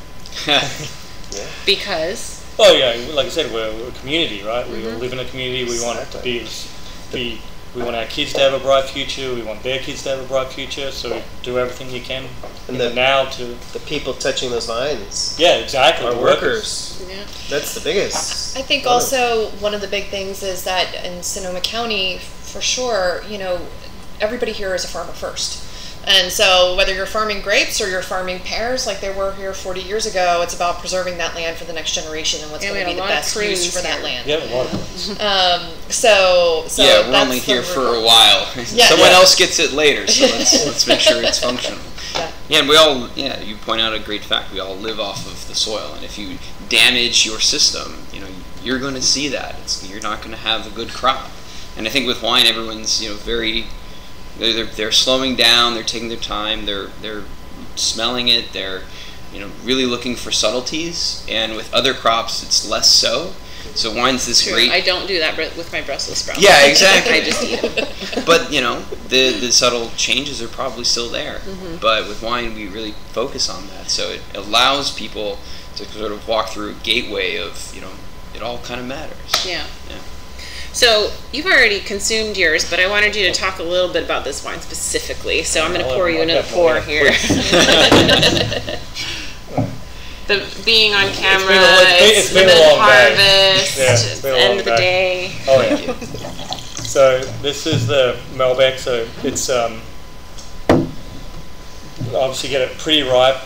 Because? Oh yeah, like I said, we're a community, right? We live in a community. We want it to be. We want our kids to have a bright future. We want their kids to have a bright future. So do everything you can now to the people touching those vines. Yeah, exactly. Our the workers. Yeah. That's the biggest. I think also one of the big things is that in Sonoma County, for sure, everybody here is a farmer first. And so whether you're farming grapes or you're farming pears like they were here 40 years ago, it's about preserving that land for the next generation and what's going to be the best use for that land. Yeah, a lot of prunes. So yeah, we're only here for a while. Someone else gets it later, so let's make sure it's functional. Yeah, and we all, you point out a great fact. We all live off of the soil, and if you damage your system, you're going to see that. You're not going to have a good crop. And I think with wine, everyone's very. They're slowing down. They're taking their time. They're smelling it. They're really looking for subtleties. And with other crops, it's less so. So wine's this great. I don't do that with my Brussels sprouts. Yeah, exactly. I just eat them. But the subtle changes are probably still there. Mm-hmm. But with wine, we really focus on that. So it allows people to sort of walk through a gateway of it all kind of matters. Yeah. So you've already consumed yours, but I wanted you to talk a little bit about this wine specifically. So I'm going to pour you another pour here. The being on camera, it's been a long harvest, end of the day. Oh yeah. So this is the Malbec. So it's obviously get it pretty ripe,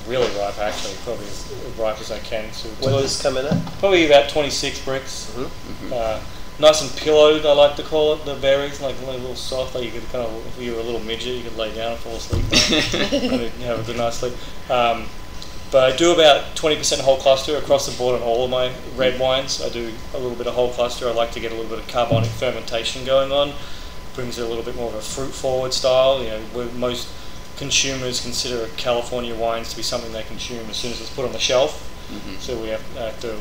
really ripe actually, probably as ripe as I can. So what is coming up? Probably about 26 bricks. Mm-hmm. Nice and pillowed, I like to call it, the berries, like a little soft, like you could kind of, if you were a little midget, you could lay down and fall asleep and have a good night's sleep. But I do about 20% whole cluster across the board on all of my red wines. I do a little bit of whole cluster. I like to get a little bit of carbonic fermentation going on. Brings it a little bit more of a fruit-forward style. Most consumers consider California wines to be something they consume as soon as it's put on the shelf. Mm-hmm. So we have to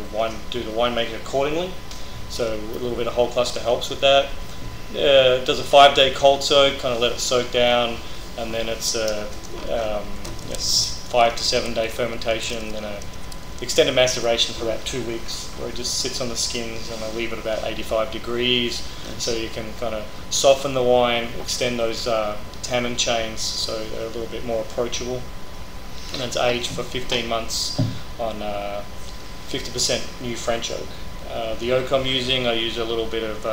do the winemaking accordingly. So a little bit of whole cluster helps with that. It does a 5-day cold soak, kind of let it soak down, and then it's 5 to 7 day fermentation, and a extended maceration for about 2 weeks, where it just sits on the skins, and I leave it about 85 degrees, so you can kind of soften the wine, extend those tannin chains, so they're a little bit more approachable. And it's aged for 15 months on 50% new French oak. The oak I use a little bit of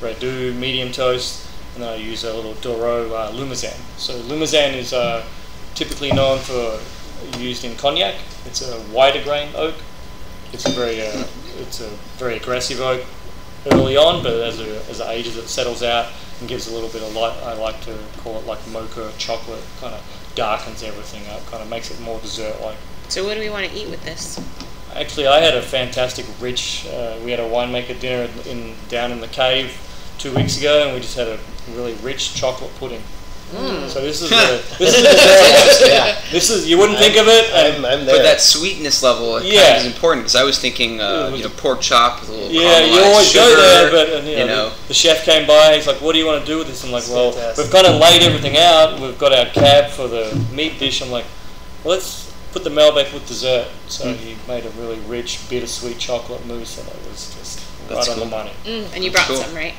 Redoux medium toast, and then I use a little Douro Limousin. So Limousin is typically known for used in cognac. It's a wider grain oak. It's a very aggressive oak early on, but as it ages, it settles out and gives a little bit of light. I like to call it like mocha chocolate, kind of darkens everything up, kind of makes it more dessert-like. So what do we want to eat with this? Actually, I had a fantastic rich, we had a winemaker dinner down in the cave 2 weeks ago, and we just had a really rich chocolate pudding. Mm. So this is this is you wouldn't think of it, I'm there. But that sweetness level kind of is important, because I was thinking pork chop with a little you always sugar, go there, but the chef came by, he's like, what do you want to do with this? I'm like, well, we've kind of laid everything out, we've got our cab for the meat dish. I'm like, well, let's put the Malbec with dessert. So he made a really rich, bittersweet chocolate mousse, and it was just right on the money. And you brought some, right?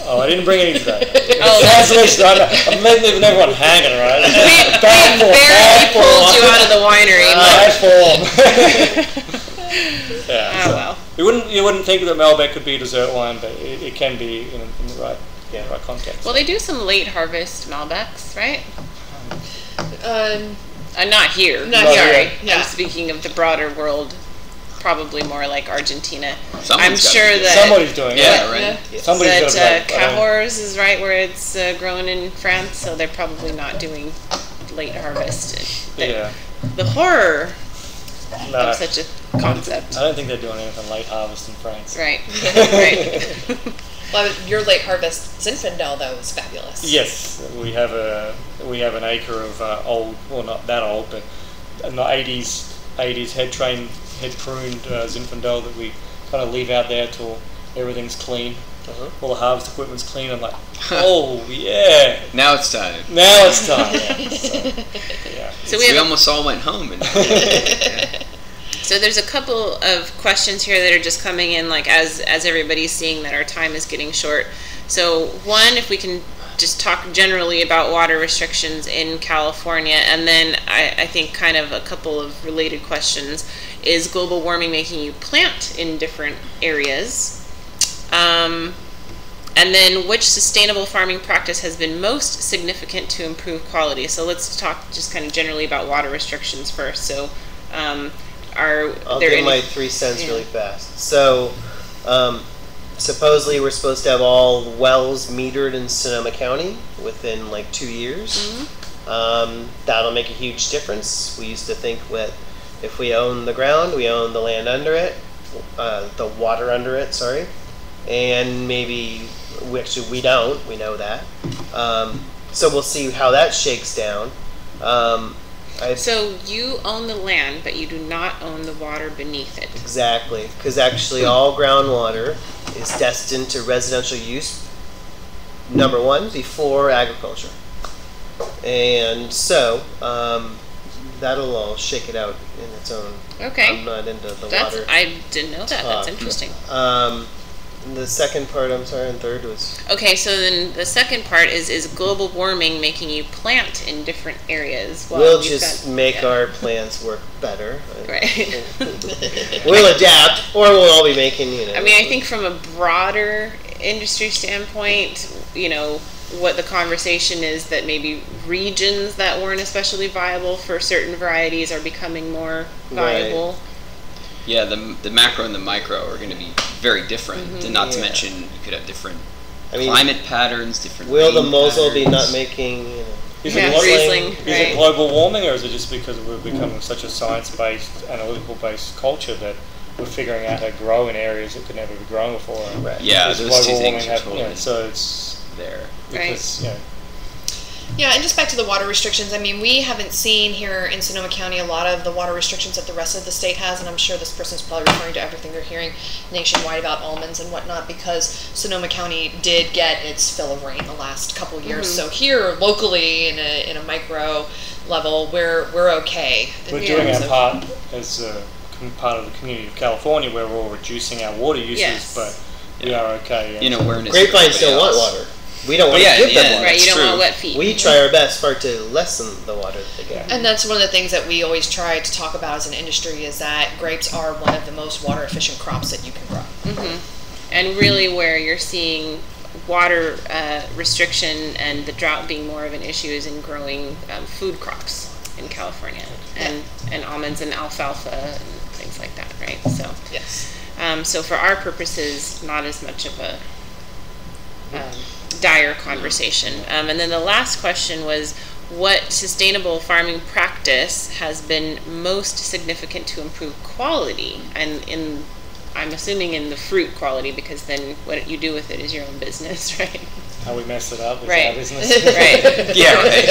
Oh, I didn't bring any today. I'm leaving everyone hanging, right? We barely pulled you out of the winery. Well. You wouldn't think that Malbec could be a dessert wine, but it can be in the right context. Well, they do some late harvest Malbecs, right? Not here. Not here. Yeah. I'm speaking of the broader world. Probably more like Argentina. I'm sure that somebody's doing it. Yeah, right. Yeah. Somebody's Cahors is right where it's grown in France, so they're probably not doing late harvest. The horror of such a concept. I don't think they're doing anything late harvest in France. Right. Right. Well, your late harvest Zinfandel though is fabulous. Yes, we have an acre of old, well, not that old, but in the 80s head pruned Zinfandel that we kind of leave out there till everything's clean. all the harvest equipment's clean. I'm like, oh yeah, Now it's time. now it's time. Yeah. So We almost all went home. And, So there's a couple of questions here that are just coming in, like as everybody's seeing that our time is getting short. So one, if we can just talk generally about water restrictions in California, and then I think kind of a couple of related questions. Is global warming making you plant in different areas? And then which sustainable farming practice has been most significant to improve quality? So let's talk just kind of generally about water restrictions first. So I'll give my 3 cents really fast. So, supposedly we're supposed to have all wells metered in Sonoma County within like 2 years. That'll make a huge difference. We used to think that if we own the ground, we own the land under it, the water under it, sorry, and maybe we don't. We know that. So we'll see how that shakes down. So you own the land, but you do not own the water beneath it. Exactly, because actually all groundwater is destined to residential use, number one, before agriculture. And so that'll all shake it out in its own. Okay. I'm not into the water. I didn't know that. That's interesting. The second part, I'm sorry, and third was... Okay, so then the second part is global warming making you plant in different areas? We'll just make our plants work better. Right. We'll adapt, or we'll all be making, I mean, I think from a broader industry standpoint, what the conversation is that maybe regions that weren't especially viable for certain varieties are becoming more viable. Right. Yeah, the macro and the micro are going to be very different, and not to mention you could have different climate patterns, different. Will the rain Mosel be patterns. not making? Is Riesling, it global warming, or is it just because we're becoming such a science-based, analytical-based culture that we're figuring out how to grow in areas that could never be grown before? Right. Yeah, Because those two global things warming are totally so it's there. because Yeah, and just back to the water restrictions, I mean, we haven't seen here in Sonoma County a lot of the water restrictions that the rest of the state has, and I'm sure this person's probably referring to everything they're hearing nationwide about almonds and whatnot, because Sonoma County did get its fill of rain the last couple of years. So here, locally, in a micro level, we're okay. we're doing our part as a part of the community of California, where we're all reducing our water uses, but we are okay. Awareness. Grapevines don't want water. We don't want to give them water. Right, you don't want wet feet. We try our best to lessen the water that they get. And that's one of the things that we always try to talk about as an industry, is that grapes are one of the most water efficient crops that you can grow. And really where you're seeing water restriction and the drought being more of an issue is in growing food crops in California, and almonds and alfalfa and things like that, right? So yes. So for our purposes, not as much of a dire conversation. And then the last question was, what sustainable farming practice has been most significant to improve quality? And I'm assuming in the fruit quality, because then what you do with it is your own business, right? How we mess it up is Right. our business. Right. Yeah, right.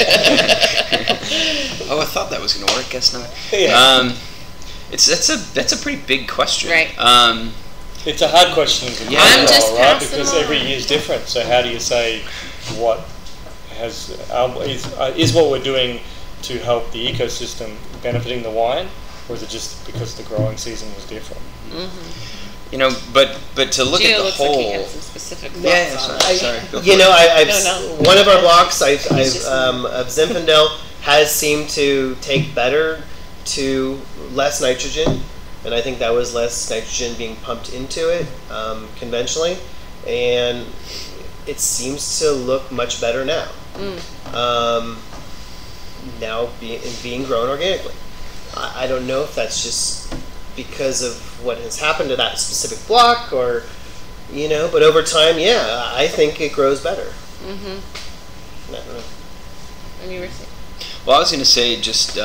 Oh, I thought that was going to work. Guess not. Yeah. That's a pretty big question. Right. It's a hard question as a I'm just right? passing Because along. every year is different. So how do you say what is what we're doing to help the ecosystem benefiting the wine, or is it just because the growing season was different? But to look Gio at the looks whole. like he has some specific thoughts on it. Sorry. Go for You know, it. I've one of our blocks of Zinfandel has seemed to take better to less nitrogen, and I think that was less nitrogen being pumped into it conventionally, and it seems to look much better now. Now being grown organically. I don't know if that's just because of what has happened to that specific block, or but over time, yeah, I think it grows better. I don't know. And you were saying? Well, I was going to say just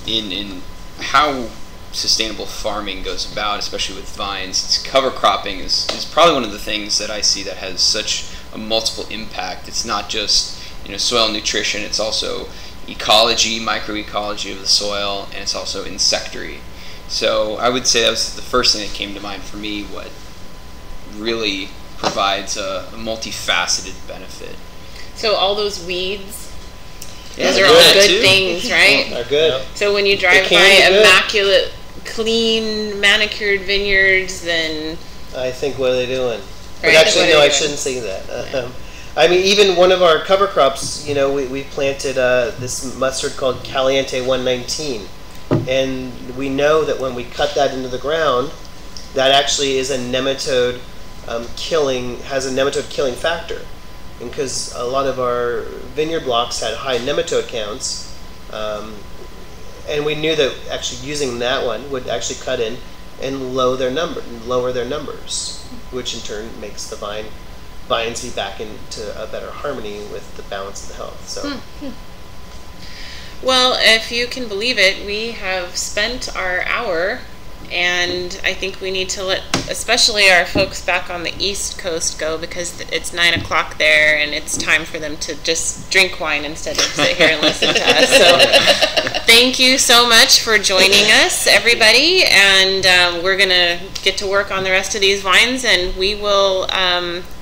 in how sustainable farming goes about, especially with vines, cover cropping is probably one of the things that I see that has such a multiple impact. It's not just soil nutrition; it's also ecology, microecology of the soil, and it's also insectary. So I would say that was the first thing that came to mind for me. What really provides a multifaceted benefit. So all those weeds, Yeah, those are they're all good good too. things, right? Are good. So when you drive by can be good. immaculate, clean, manicured vineyards, then I think, what are they doing? But Right. actually, What no, are I they shouldn't say that. I mean, even one of our cover crops, you know, we planted this mustard called Caliente 119. And we know that when we cut that into the ground, that actually is a nematode has a nematode killing factor. And because a lot of our vineyard blocks had high nematode counts, and we knew that actually using that one would actually cut in and lower their numbers, which in turn makes the vines be back into a better harmony with the balance of the health. So, well, if you can believe it, we have spent our hour, and I think we need to let especially our folks back on the East Coast go, because it's 9 o'clock there and it's time for them to just drink wine instead of sit here and listen to us. So thank you so much for joining us, everybody, and we're going to get to work on the rest of these wines, and we will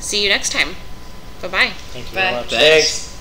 see you next time. Bye-bye. Thank you Bye. very much. Thanks.